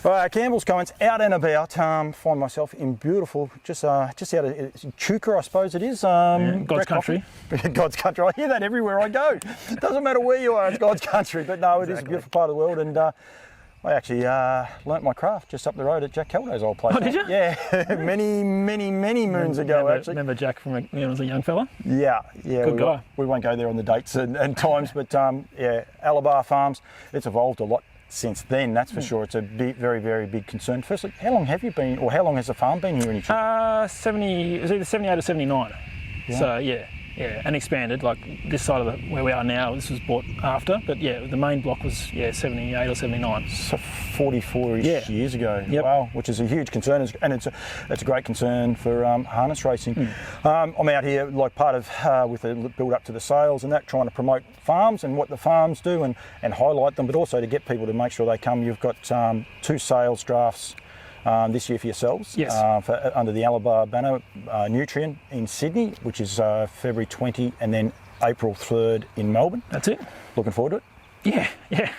Campbell's comments, out and about. Find myself in beautiful, just out of Chuka, I suppose it is. God's country. God's country. I hear that everywhere I go. Doesn't matter where you are, it's God's country. But no, it is a beautiful part of the world. And I actually learnt my craft just up the road at Jack Caldo's old place. Oh, did you? Yeah, many moons ago, actually. Remember Jack from when he was a young fella? Yeah. Good guy. We won't go there on the dates and times, but yeah, Alabar Farms, it's evolved a lot since then, that's for sure. It's a very big concern. Firstly, how long have you been, or how long has the farm been here in Echuca? It was either 78 or 79. Yeah. So yeah, and expanded, like this side of where we are now, this was bought after, but yeah, the main block was 78 or 79. So 44-ish years ago. Yep. Wow, which is a huge concern, and it's a great concern for harness racing. I'm out here like part of with the build up to the sales and that, trying to promote farms and what the farms do and highlight them, but also to get people to make sure they come. You've got 2 sales drafts this year for yourselves, yes. Under the Alabar banner, Nutrien in Sydney, which is February 20, and then April 3rd in Melbourne. That's it. Looking forward to it? Yeah,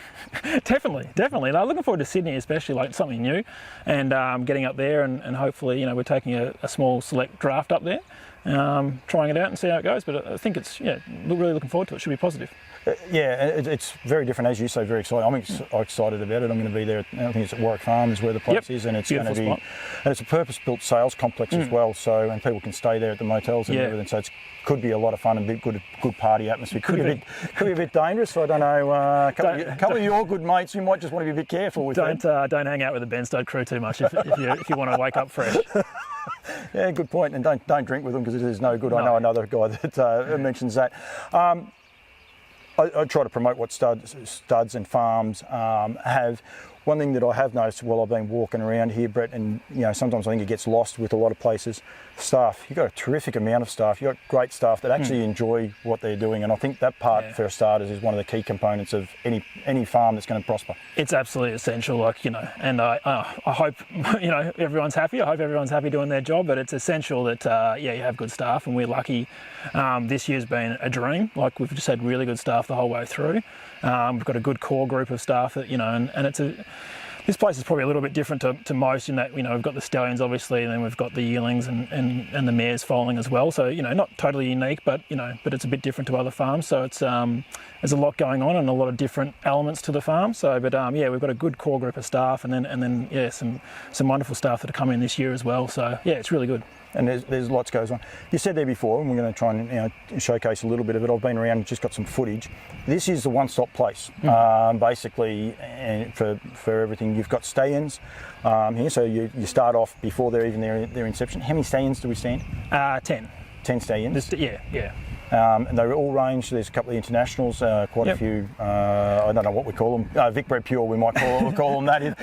definitely. No, looking forward to Sydney, especially, like something new, and getting up there and hopefully, we're taking a small select draft up there, trying it out and see how it goes. But I think it's really looking forward to it. Should be positive. It's very different, as you say, very exciting. I'm excited about it. I'm going to be there. I think it's at Warwick Farms where the place is, and it's beautiful going to be, and it's a purpose-built sales complex as well. So, and people can stay there at the motels and everything. So could be a lot of fun and good party atmosphere. Could be a bit dangerous. So I don't know. A couple of your good mates, you might just want to be a bit careful with. Don't hang out with the Ben Stud crew too much if you want to wake up fresh. Yeah, good point. And don't drink with them because it is no good. No. I know another guy that mentions that. I try to promote what studs and farms have. One thing that I have noticed while I've been walking around here, Brett, and sometimes I think it gets lost with a lot of places, staff. You've got a terrific amount of staff. You've got great staff that actually enjoy what they're doing, and I think that part, for starters, is one of the key components of any farm that's going to prosper. It's absolutely essential, and I hope everyone's happy. I hope everyone's happy doing their job, but it's essential that you have good staff, and we're lucky. This year's been a dream. Like, we've just had really good staff the whole way through. We've got a good core group of staff that, and this place is probably a little bit different to most in that, we've got the Stallions obviously, and then we've got the yearlings and the mares foaling as well. So, not totally unique, but it's a bit different to other farms. So it's, there's a lot going on and a lot of different elements to the farm. So, but we've got a good core group of staff and then some wonderful staff that are coming in this year as well. So yeah, it's really good. And there's lots goes on. You said there before, and we're going to try and showcase a little bit of it. I've been around and just got some footage. This is the one-stop place, basically, for everything. You've got stallions here, so you start off before they're even their inception. How many stallions do we stand? 10. 10 stallions? Yeah. And they're all ranged. There's a couple of internationals, quite a few. I don't know what we call them. Vic Bred Pure, we might call them that.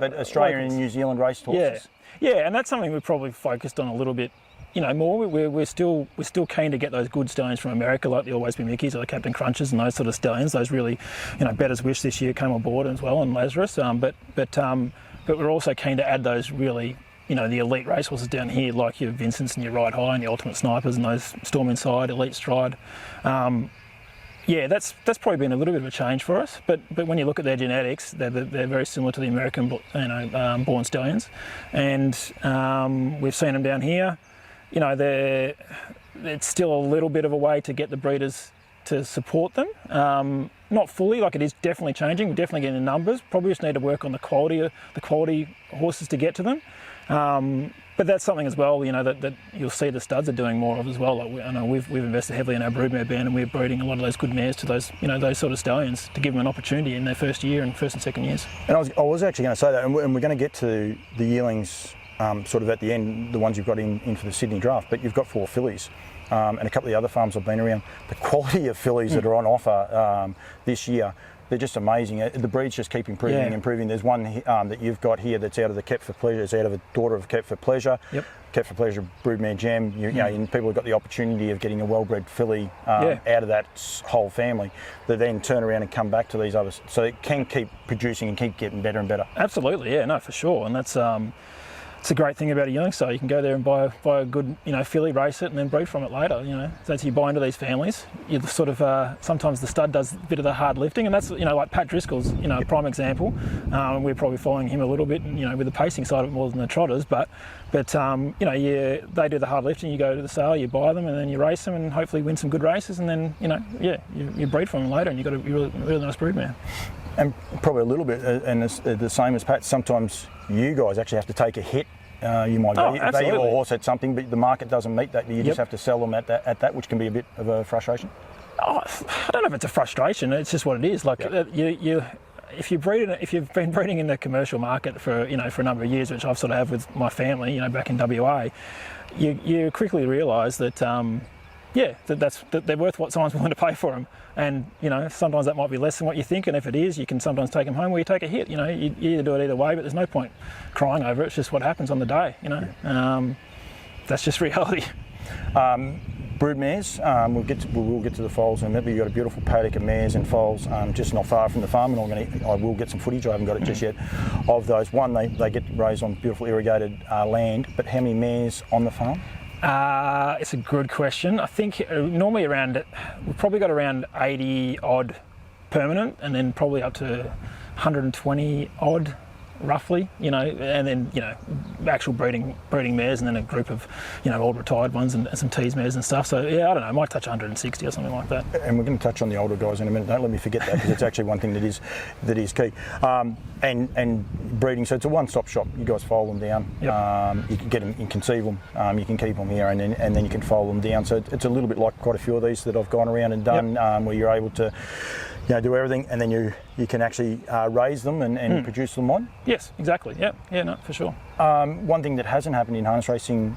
But Australia and New Zealand race horses. Yeah, and that's something we've probably focused on a little bit, more. We're still keen to get those good stallions from America, like the Always Be Mickeys or the Captain Crunches and those sort of stallions. Those really, Better's Wish this year came on board as well, and Lazarus. But we're also keen to add those really, the elite racehorses down here, like your Vincents and your Ride High and your Ultimate Snipers and those Storm Inside, Elite Stride. That's probably been a little bit of a change for us. But when you look at their genetics, they're very similar to the American born stallions, and we've seen them down here. It's still a little bit of a way to get the breeders to support them. Not fully, like it is definitely changing. We're definitely getting the numbers. Probably just need to work on the quality horses to get to them. But that's something as well, that you'll see the studs are doing more of as well. Like I know we've invested heavily in our broodmare band, and we're breeding a lot of those good mares to those, those sort of stallions to give them an opportunity in their first year and first and second years. And I was actually going to say that, and we're going to get to the yearlings sort of at the end, the ones you've got in for the Sydney draft. But you've got 4 fillies. And a couple of the other farms I've been around. The quality of fillies that are on offer this year, they're just amazing. The breeds just keep improving and improving. There's one that you've got here that's out of the Kept for Pleasure. It's out of a daughter of Kept for Pleasure. Yep. Kept for Pleasure broodmare gem. And people have got the opportunity of getting a well-bred filly out of that whole family. That then turn around and come back to these others, so it can keep producing and keep getting better and better. Absolutely, yeah, no, for sure. And that's it's a great thing about a yearling sale. You can go there and buy a good, filly, race it, and then breed from it later. So as you buy into these families, you sort of sometimes the stud does a bit of the hard lifting, and that's like Pat Driscoll's, a prime example. We're probably following him a little bit, with the pacing side of it more than the trotters, but they do the hard lifting. You go to the sale, you buy them, and then you race them, and hopefully win some good races, and then you breed from them later, and you've got a really nice brood man. And probably a little bit, and it's the same as Pat, sometimes you guys actually have to take a hit. You might value a horse at something, but the market doesn't meet that. You just have to sell them at that, which can be a bit of a frustration. Oh, I don't know if it's a frustration. It's just what it is. Like if you've been breeding in the commercial market for a number of years, which I've sort of have with my family, back in WA, you quickly realise that. That they're worth what someone's willing to pay for them, and sometimes that might be less than what you think, and if it is, you can sometimes take them home where you take a hit. You either do it either way, but there's no point crying over it. It's just what happens on the day. That's just reality. Brood mares, we'll get to the foals in a minute, but you've got a beautiful paddock of mares and foals just not far from the farm, and I will get some footage. I haven't got it just yet of those. One, they get raised on beautiful irrigated land, but how many mares on the farm? It's a good question. I think normally we've probably got around 80 odd permanent, and then probably up to 120 odd roughly, and then actual breeding mares, and then a group of old retired ones and some tease mares and stuff. So I don't know, I might touch 160 or something like that. And we're going to touch on the older guys in a minute. Don't let me forget that, because it's actually one thing that is key. And breeding, so it's a one-stop shop. You guys foal them down. Yep. You can get them, you can conceive them, you can keep them here, and then you can foal them down. So it's a little bit like quite a few of these that I've gone around and done, where you're able to do everything, and then you can actually raise them and produce them on. Yes, exactly. No, for sure. One thing that hasn't happened in harness racing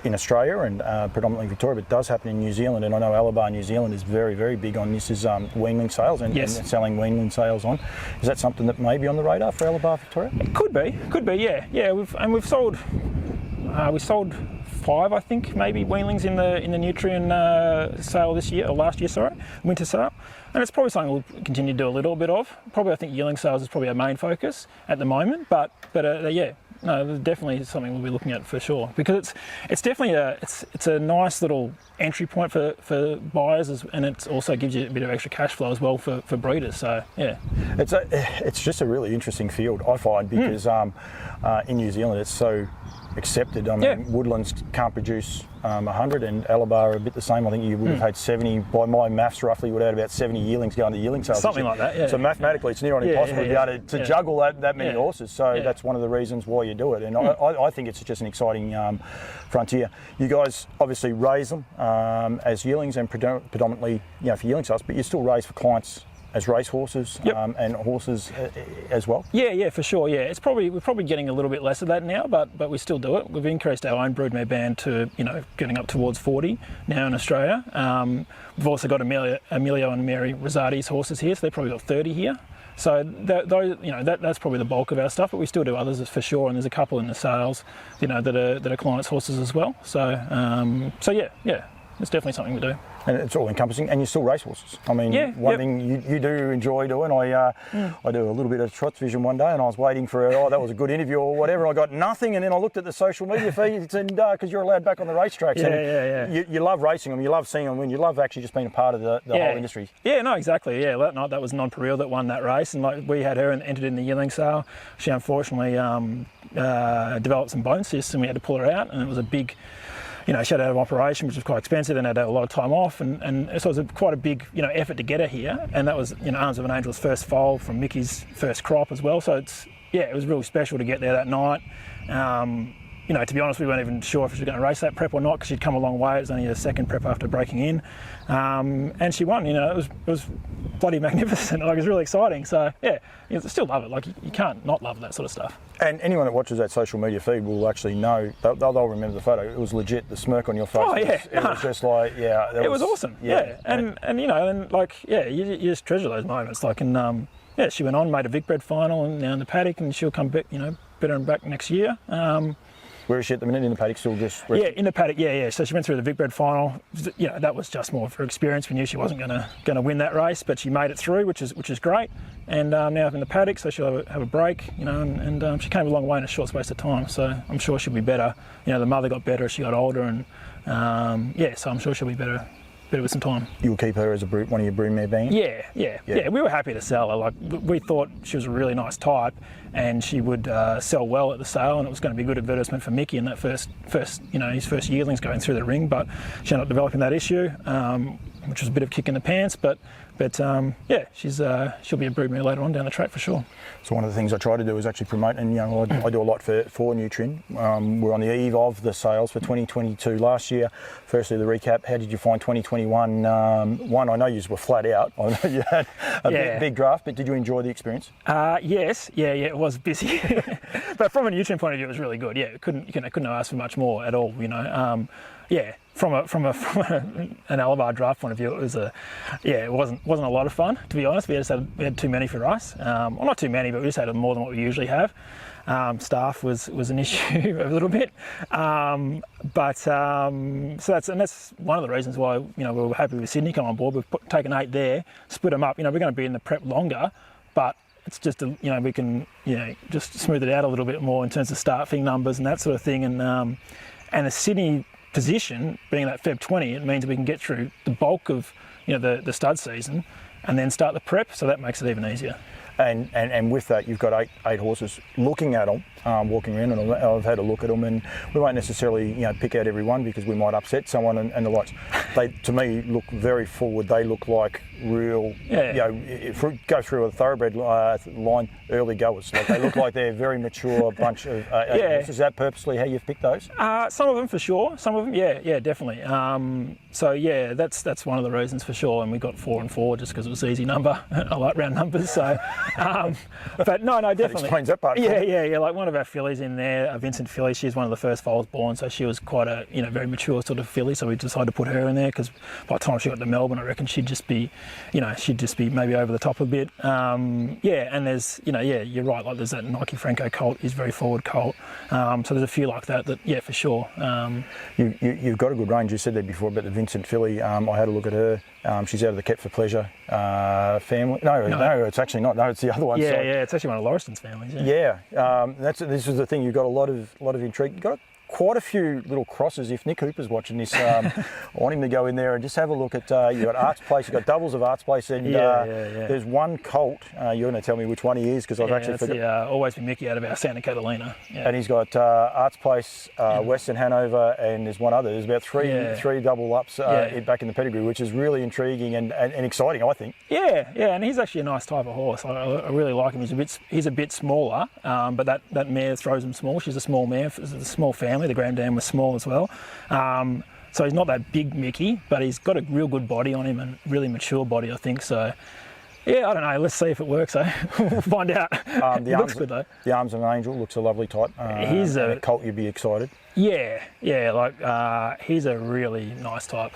in Australia and predominantly Victoria, but does happen in New Zealand, and I know Alabar New Zealand is very, very big on this, is weanling sales and selling weanling sales on. Is that something that may be on the radar for Alabar Victoria? It could be. Yeah. We've sold 5, I think, maybe weanlings in the Nutrien sale this year, or last year, sorry, winter sale. And it's probably something we'll continue to do a little bit of. Probably, I think yearling sales is probably our main focus at the moment. But there's definitely something we'll be looking at for sure, because it's definitely it's a nice little entry point for buyers, and it also gives you a bit of extra cash flow as well for breeders. So it's just a really interesting field, I find, because in New Zealand it's so accepted. I mean, Woodlands can't produce 100, and Alabar are a bit the same. I think you would have had 70, by my maths roughly, you would have had about 70 yearlings going to yearling sales. Something like that, yeah. So mathematically it's near on impossible to be able to juggle that many horses. So that's one of the reasons why you do it. And I think it's just an exciting frontier. You guys obviously raise them as yearlings, and predominantly for yearling sales, but you still raise for clients as race horses and horses as well? Yeah, for sure. Yeah, we're probably getting a little bit less of that now, but we still do it. We've increased our own broodmare band to getting up towards 40 now in Australia. We've also got Emilio and Mary Rosati's horses here, so they've probably got 30 here. So that's probably the bulk of our stuff, but we still do others for sure. And there's a couple in the sales, that are clients' horses as well. So it's definitely something we do. And it's all encompassing, and you still race horses. I mean, one thing you do enjoy doing, I do a little bit of Trots Vision one day, and I was waiting for, that was a good interview or whatever, and I got nothing, and then I looked at the social media feeds, and because you're allowed back on the racetracks, and you love racing them, you love seeing them win, you love actually just being a part of the whole industry. Yeah, no, exactly, that night that was Non-Peril that won that race, and we had her entered in the yearling sale. She unfortunately developed some bone cysts, and we had to pull her out, and it was a big... she had to have an operation, which was quite expensive, and had to have a lot of time off, and so it was quite a big, effort to get her here. And that was, Arms of an Angel's first foal from Mickey's first crop as well. So it was really special to get there that night. To be honest, we weren't even sure if she was going to race that prep or not, because she'd come a long way. It was only her second prep after breaking in, and she won. It was bloody magnificent. It was really exciting. So I still love it. You can't not love that sort of stuff. And anyone that watches that social media feed will actually know, they'll remember the photo. It was legit. The smirk on your face. Oh yeah, it was just like it was awesome. And you just treasure those moments. She went on, made a Vic Bred final, and now in the paddock, and she'll come back, better and back next year. Where is she at the minute? In the paddock still just? Yeah, in the paddock, yeah. So she went through the Vic Bred final. You know, that was just more for experience. We knew she wasn't going to win that race, but she made it through, which is great. And now in the paddock, so she'll have a break, you know, and she came a long way in a short space of time. So I'm sure she'll be better. You know, the mother got better as she got older, and so I'm sure she'll be better with some time. You'll keep her as one of your broodmare bands? Yeah. We were happy to sell her. Like, we thought she was a really nice type, and she would sell well at the sale, and it was going to be a good advertisement for Mickey in that first, you know, his first yearlings going through the ring. But she ended up developing that issue, which was a bit of a kick in the pants. But she'll be a broodmare later on down the track for sure. So one of the things I try to do is actually promote, and you know, I do a lot for Nutrien. We're on the eve of the sales for 2022 last year. Firstly, the recap. How did you find 2021? One, I know you were flat out. I know you had a big draft, but did you enjoy the experience? Yes. Yeah. It was busy, but from a Nutrien point of view, it was really good. Yeah, couldn't ask for much more at all. You know. From an Alabar draft point of view, it wasn't a lot of fun, to be honest. We had too many for us. Well, not too many, but we just had more than what we usually have. Staff was an issue a little bit, so that's one of the reasons why, you know, we were happy with Sydney come on board. We've taken 8 there, split them up. You know, we're going to be in the prep longer, but it's just you know, we can, you know, just smooth it out a little bit more in terms of starting numbers and that sort of thing. And the Sydney position being that Feb 20, it means we can get through the bulk of, you know, the stud season and then start the prep, so that makes it even easier. And with that, you've got eight horses. Looking at them, walking around, and I've had a look at them, and we won't necessarily, you know, pick out every one because we might upset someone and the likes. They, to me, look very forward. They look like real, you know, go through a thoroughbred line, early goers. Like, they look like they're a very mature bunch of horses. Is that purposely how you've picked those? Some of them for sure. Some of them, yeah, definitely. That's one of the reasons for sure. And we got 4 and 4 just because it was an easy number. I like round numbers, so. But no, definitely. That explains that part. Yeah. Like one of our fillies in there, Vincent filly, she's one of the first foals born, so she was quite a, you know, very mature sort of filly. So we decided to put her in there because by the time she got to Melbourne, I reckon she'd just be maybe over the top a bit. And there's, you know, you're right. Like there's that Nike Franco colt, he's very forward colt. So there's a few like that, for sure. You've got a good range. You said that before about the Vincent filly. I had a look at her. She's out of the Kept for Pleasure family. No, it's actually not. No, it's the other one. Yeah, it's actually one of Lauriston's families. This is the thing. You've got a lot of intrigue. You've got quite a few little crosses. If Nick Hooper's watching this, I want him to go in there and just have a look at. You've got Arts Place. You've got doubles of Arts Place, and there's one colt. You're going to tell me which one he is because I've actually forgotten. Always been Mickey out of our Santa Catalina. Yeah. And he's got Arts Place, Western Hanover, and there's one other. There's about three double ups back in the pedigree, which is really intriguing and exciting, I think. Yeah, and he's actually a nice type of horse. I really like him. He's a bit smaller, but that mare throws him small. She's a small mare. It's a small family. The Grand Dam was small as well. So he's not that big Mickey, but he's got a real good body on him and really mature body, I think. So, yeah, I don't know. Let's see if it works, eh? We'll find out. It looks good, though. The Arms of an Angel looks a lovely type. He's a colt, you'd be excited. Yeah, he's a really nice type.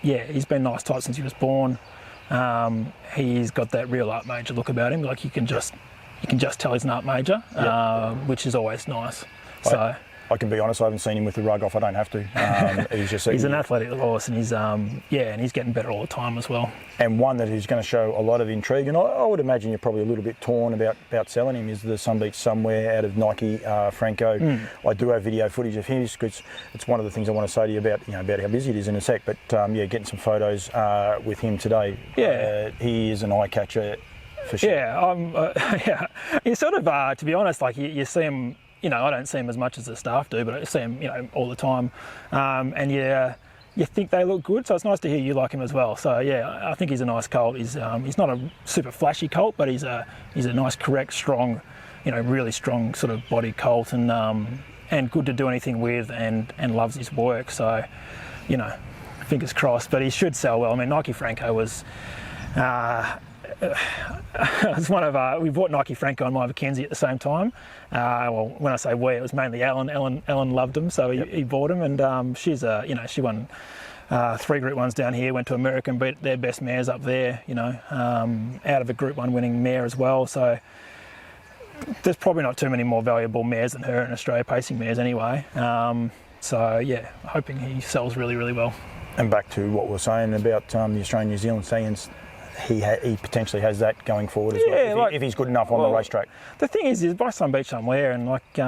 He's been a nice type since he was born. He's got that real art major look about him. Like you can just tell he's an art major, which is always nice. So I can be honest, I haven't seen him with the rug off. I don't have to. He's an athletic horse, and he's getting better all the time as well. And one that is going to show a lot of intrigue, and I would imagine you're probably a little bit torn about selling him, is the Sunbeach Somewhere out of Nike Franco. I do have video footage of him because it's one of the things I want to say to you about how busy it is in a sec. But getting some photos with him today. He is an eye catcher for sure. He's sort of to be honest, like you see him. You know, I don't see him as much as the staff do, but I see him, you know, all the time. You think they look good, so it's nice to hear you like him as well. So I think he's a nice colt. He's not a super flashy colt, but he's a nice, correct, strong, you know, really strong sort of body colt, and good to do anything with, and loves his work. So, you know, fingers crossed. But he should sell well. I mean, Nike Franco was. It's one of we bought Nike Franco and Maya Mackenzie at the same time. Well, when I say we, it was mainly Alan. Alan loved him, so he bought him, and she won 3 Group 1s down here. Went to America and beat their best mares up there. You know, out of a Group 1 winning mare as well. So there's probably not too many more valuable mares than her in Australia, pacing mares anyway. So yeah, hoping he sells really, really well. And back to what we were saying about the Australian New Zealand Stallions, he potentially has that going forward as well, if he's good enough on the racetrack. The thing is by some beach somewhere, and like you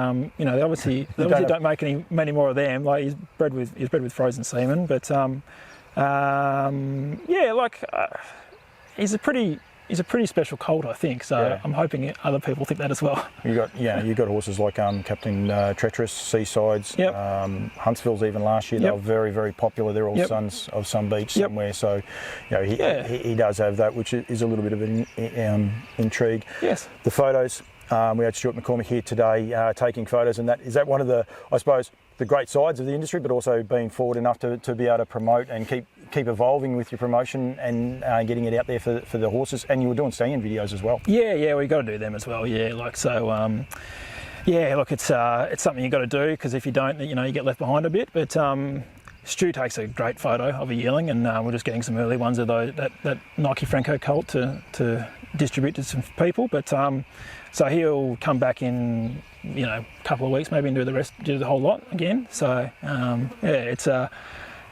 know, they obviously don't make many more of them. Like he's bred with frozen semen, but yeah, like he's a pretty special colt, I think. So I'm hoping other people think that as well. You got horses like Captain Treacherous, Seasides, Huntsville's even last year. They were very, very popular. They're all sons of some beach somewhere. So you know, he does have that, which is a little bit of an intrigue. Yes. The photos. We had Stuart McCormick here today taking photos, and is that one of the, I suppose, the great sides of the industry, but also being forward enough to be able to promote and keep evolving with your promotion and getting it out there for the horses. And you were doing stallion videos as well. Yeah, we got to do them as well. Yeah, like so. Yeah, look, it's something you got to do, because if you don't, you know, you get left behind a bit. But Stu takes a great photo of a yearling, and we're just getting some early ones of that Nike Franco colt to distribute to some people. But so he'll come back in, you know, a couple of weeks maybe and do the whole lot again. So yeah, it's a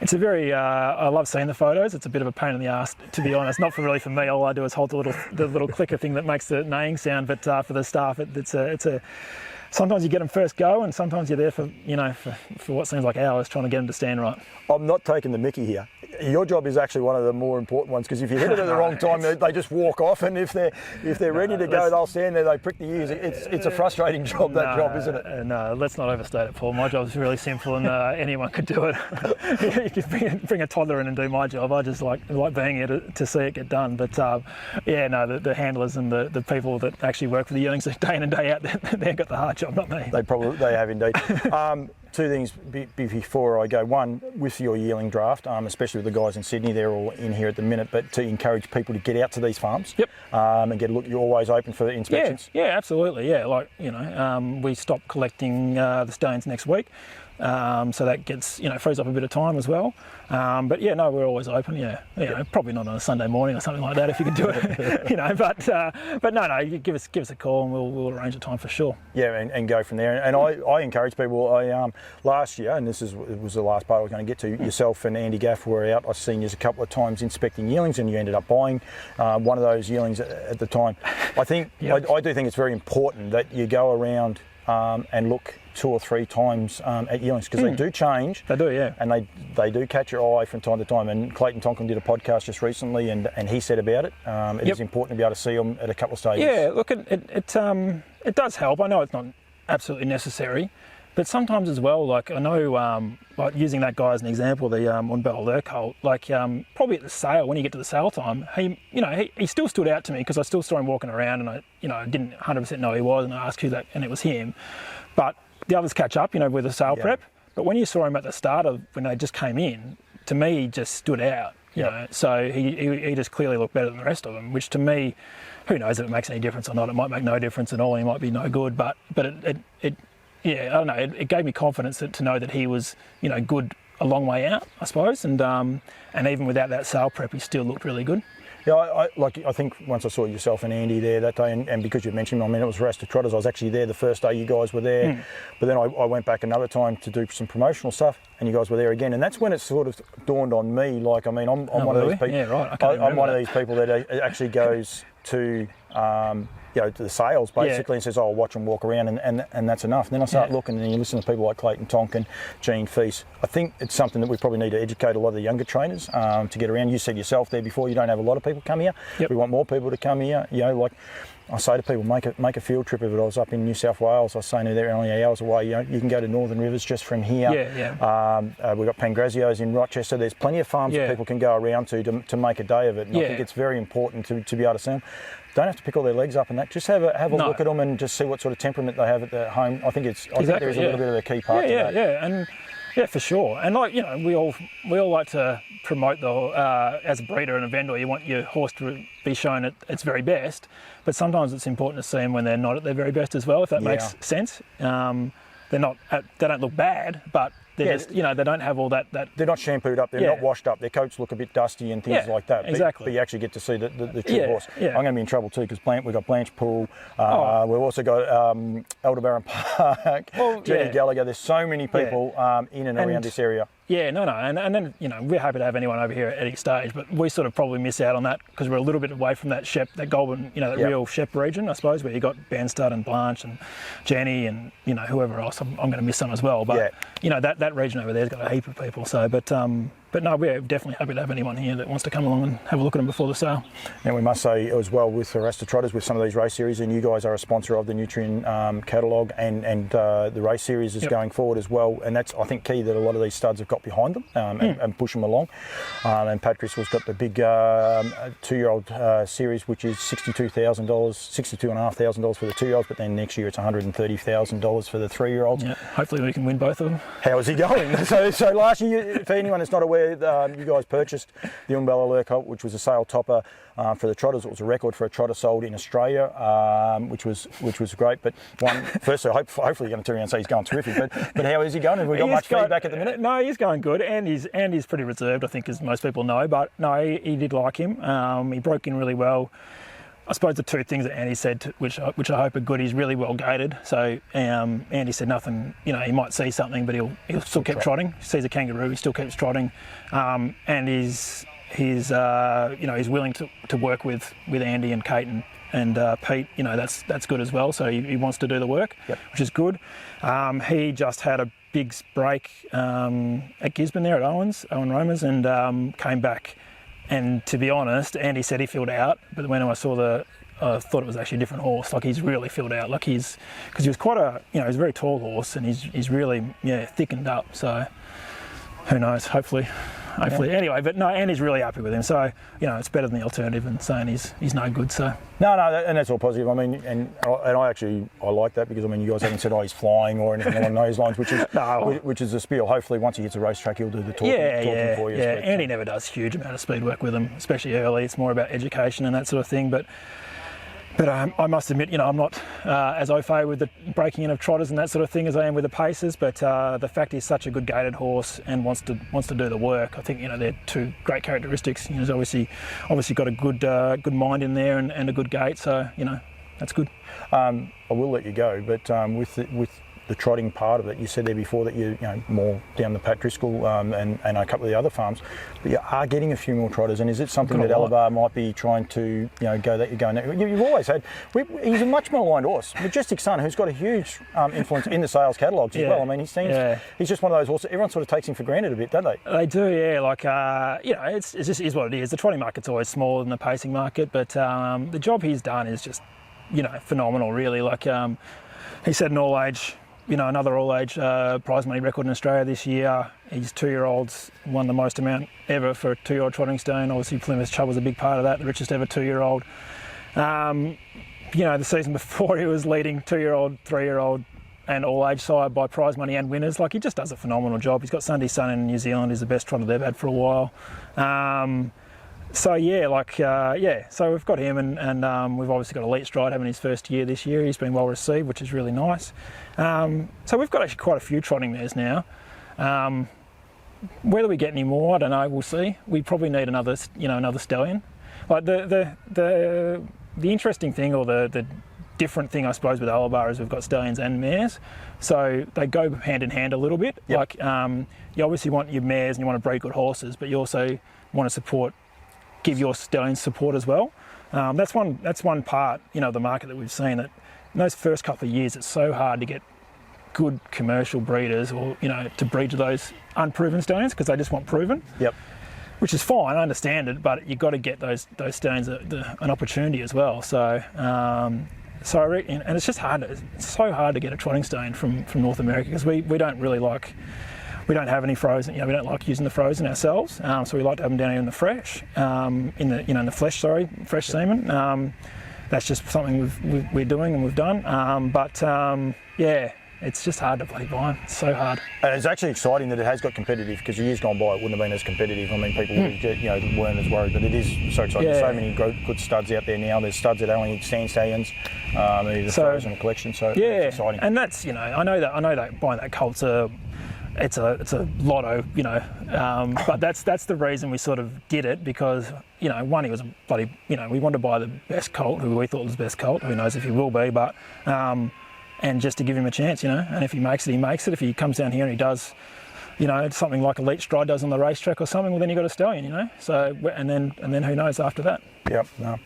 very, I love seeing the photos. It's a bit of a pain in the ass, to be honest. Not really for me. All I do is hold the little clicker thing that makes the neighing sound. But for the staff, it's a. Sometimes you get them first go, and sometimes you're there for what seems like hours trying to get them to stand right. I'm not taking the mickey here. Your job is actually one of the more important ones, because if you hit it at the wrong time, they just walk off, and if they're ready to go, they'll stand there, they prick the ears. It's a frustrating job, that job, isn't it? No, let's not overstate it, Paul. My job is really simple, and anyone could do it. You can bring a toddler in and do my job. I just like being here to see it get done. But yeah, no, the handlers and the people that actually work for the yearlings day in and day out, they've got the hard job, not me. They have indeed. Two things before I go. One, with your yearling draft, especially with the guys in Sydney, they're all in here at the minute, but to encourage people to get out to these farms and get a look. You're always open for inspections? Yeah, absolutely. Yeah, like, you know, we stop collecting the stallions next week. So that gets, you know, frees up a bit of time as well. But yeah, no, we're always open. Yeah, you know, probably not on a Sunday morning or something like that if you can do it, you know. But no, you give us a call and we'll arrange a time for sure. Yeah, and go from there. And I encourage people. Last year, and it was the last part I was going to get to. Yourself and Andy Gaff were out. I've seen you a couple of times inspecting yearlings, and you ended up buying one of those yearlings at the time. I think I do think it's very important that you go around and look 2 or 3 times at yearlings, because they do change. They do, yeah. And they do catch your eye from time to time. And Clayton Tonkin did a podcast just recently, and he said about it. It is important to be able to see them at a couple of stages. Yeah, look, it does help. I know it's not absolutely necessary, but sometimes as well, like I know, like using that guy as an example, the Untitled colt, like probably at the sale, when you get to the sale time, he still stood out to me, because I still saw him walking around, and I didn't 100% know who he was, and I asked who that, and it was him. But the others catch up, you know, with the sale prep. But when you saw him at the start of when they just came in, to me, he just stood out. You know, so he just clearly looked better than the rest of them, which to me, who knows if it makes any difference or not? It might make no difference at all. He might be no good, but it I don't know. It gave me confidence to know that he was, you know, good a long way out, I suppose. And even without that sale prep, he still looked really good. Yeah, I think once I saw yourself and Andy there that day, and because you mentioned, I mean, it was Rasta Trotters. I was actually there the first day you guys were there, but then I went back another time to do some promotional stuff, and you guys were there again, and that's when it sort of dawned on me. Like, I mean, I'm one of these people. Yeah, right. I'm one of these people that actually goes to. To the sales basically, and says, "Oh, I'll watch them walk around," and that's enough. And then I start looking, and you listen to people like Clayton Tonkin, Gene Feast. I think it's something that we probably need to educate a lot of the younger trainers to get around. You said yourself there before, you don't have a lot of people come here. We want more people to come here. You know, like I say to people, make a field trip of it. I was up in New South Wales. I was saying they're only 8 hours away. You know, you can go to Northern Rivers just from here. We've got Pangrazio's in Rochester. There's plenty of farms that people can go around to make a day of it. And I think it's very important to be able to see them. Don't have to pick all their legs up and that. Just have a look at them and just see what sort of temperament they have at their home. I think there's a little bit of a key part to that. And for sure. And like, you know, we all like to promote the as a breeder and a vendor, you want your horse to be shown at its very best. But sometimes it's important to see them when they're not at their very best as well, if that makes sense. They don't look bad, but They're just, you know, they don't have all that. They're not shampooed up. They're not washed up. Their coats look a bit dusty and things like that. Exactly. But you actually get to see the true horse. Yeah. I'm going to be in trouble too because we've got Blanche Poole. We've also got Aldebaran Park, Jenny Gallagher. There's so many people in and around this area. Yeah, no, and then, you know, we're happy to have anyone over here at any stage, but we sort of probably miss out on that because we're a little bit away from that Goulburn, you know, that real Shep region, I suppose, where you got Banstud and Blanche and Jenny and, you know, whoever else. I'm going to miss some as well, but you know, that region over there's got a heap of people. So, but no, we're definitely happy to have anyone here that wants to come along and have a look at them before the sale. And we must say as well with the rest of Trotters, with some of these race series, and you guys are a sponsor of the Nutrien catalogue, and the race series is going forward as well. And that's, I think, key that a lot of these studs have got behind them and push them along. And Pat Driscoll's got the big 2-year-old series, which is $62,000, $62,500 for the 2-year-olds, but then next year it's $130,000 for the 3-year-olds. Yeah, hopefully we can win both of them. How is he going? So last year, for anyone that's not aware, you guys purchased the Umbella Lure colt, which was a sale topper for the Trotters. It was a record for a trotter sold in Australia, which was great. But firstly, hopefully you're going to turn around and say he's going terrific. But how is he going? Have we got much feedback at the minute? No, he's going good, and he's pretty reserved, I think, as most people know. But no, he did like him. He broke in really well. I suppose the two things that Andy said, which I hope are good, he's really well gated. So Andy said nothing, you know, he might see something, but he'll still keep trotting. He sees a kangaroo, he still keeps trotting, and he's willing to work with Andy and Kate and Pete. You know, that's good as well. So he wants to do the work, which is good. He just had a big break at Gisborne there at Owen Romer's, and came back. And to be honest, Andy said he filled out, but when I saw I thought it was actually a different horse. Like, he's really filled out. Like, because he was quite he's a very tall horse, and he's really thickened up. So who knows? Hopefully. Anyway, but no, Andy's really happy with him. So, you know, it's better than the alternative and saying he's no good. So no, and that's all positive. I mean, and I like that because, I mean, you guys haven't said he's flying or anything along those lines, which is the spiel. Hopefully, once he hits a racetrack, he'll do the talking for you. Yeah, Andy never does huge amount of speed work with him, especially early. It's more about education and that sort of thing. But I must admit, you know, I'm not as au fait with the breaking in of trotters and that sort of thing as I am with the pacers. But the fact he's such a good gated horse and wants to do the work, I think, you know, they're two great characteristics. You know, he's obviously got a good mind in there and a good gait. So, you know, that's good. I will let you go, but with the trotting part of it, you said there before that you know more down the Pat Driscoll and a couple of the other farms, but you are getting a few more trotters. And is it something that Alabar might be trying to go that you're going? You've always had. He's a much more aligned horse, Majestic Son, who's got a huge influence in the sales catalogues as well. I mean, he's just one of those horses. Everyone sort of takes him for granted a bit, don't they? They do, yeah. Like you know, it's just is what it is. The trotting market's always smaller than the pacing market, but the job he's done is just, you know, phenomenal. Really, like he set an all age. You know, another all-age prize money record in Australia this year. His 2-year-olds won the most amount ever for a 2-year-old trotting stone. Obviously, Plymouth Chubb was a big part of that, the richest ever 2-year-old. You know, the season before he was leading 2-year-old, 3-year-old and all-age sire by prize money and winners. Like, he just does a phenomenal job. He's got Sunday Sun in New Zealand. He's the best trotter they've had for a while. So we've got him, and we've obviously got Elite Stride having his first year this year. He's been well received, which is really nice. So we've got actually quite a few trotting mares now. Whether we get any more, I don't know. We'll see. We probably need another stallion. Like the interesting thing, or the different thing, I suppose, with Alabar is we've got stallions and mares, so they go hand in hand a little bit. Yep. Like you obviously want your mares and you want to breed good horses, but you also want to give your stallions support as well. That's one part, you know, the market that we've seen, that in those first couple of years it's so hard to get good commercial breeders, or, you know, to breed to those unproven stallions because they just want proven. Yep. Which is fine, I understand it, but you've got to get those stallions an opportunity as well. So I reckon, and it's just hard. It's so hard to get a trotting stallion from North America because we don't really like. We don't have any frozen. You know, we don't like using the frozen ourselves, so we like to have them down here in the fresh, in the flesh. Fresh semen. That's just something we're doing and we've done. It's just hard to bloody buy them. It's so hard. And it's actually exciting that it has got competitive, because years gone by it wouldn't have been as competitive. I mean, people weren't as worried, but it is so exciting. There's so many good studs out there now. There's studs that only stand stallions, the frozen collection. So it's exciting. And that's, you know, I know that buying that colt's it's a lotto, you know. But that's the reason we sort of did it, because, you know, one, he was bloody, you know, we wanted to buy the best colt, who we thought was the best colt. Who knows if he will be, but and just to give him a chance, you know. And if he makes it, he makes it. If he comes down here and he does, you know, something like Elite Stride does on the racetrack or something, well, then you got a stallion, you know. So and then who knows after that. Yep. No.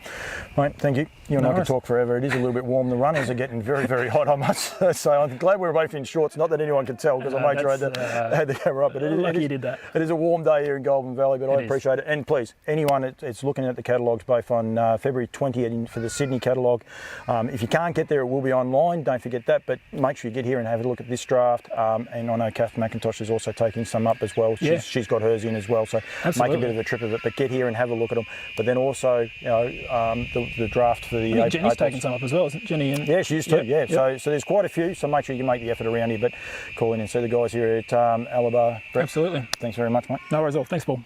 Mate, thank you. You and I could talk forever. It is a little bit warm. The runners are getting very, very hot, I must say. I'm glad we're both in shorts. Not that anyone can tell, because I made sure I had the camera up. But you did that. It is a warm day here in Goulburn Valley, but I appreciate it. And please, anyone that's looking at the catalogues, both on February 20th for the Sydney catalogue, if you can't get there, it will be online. Don't forget that. But make sure you get here and have a look at this draft. And I know Kath McIntosh is also taking some up as well. She's got hers in as well. So make a bit of a trip of it. But get here and have a look at them. But then also, you know, the draft for the Jenny's taken some up as well, isn't Jenny? And yeah, she is too. Yeah. So there's quite a few. So make sure you can make the effort around here. But call in and see the guys here at Alabar. Brett, absolutely. Thanks very much, mate. No worries at all. Thanks, Paul.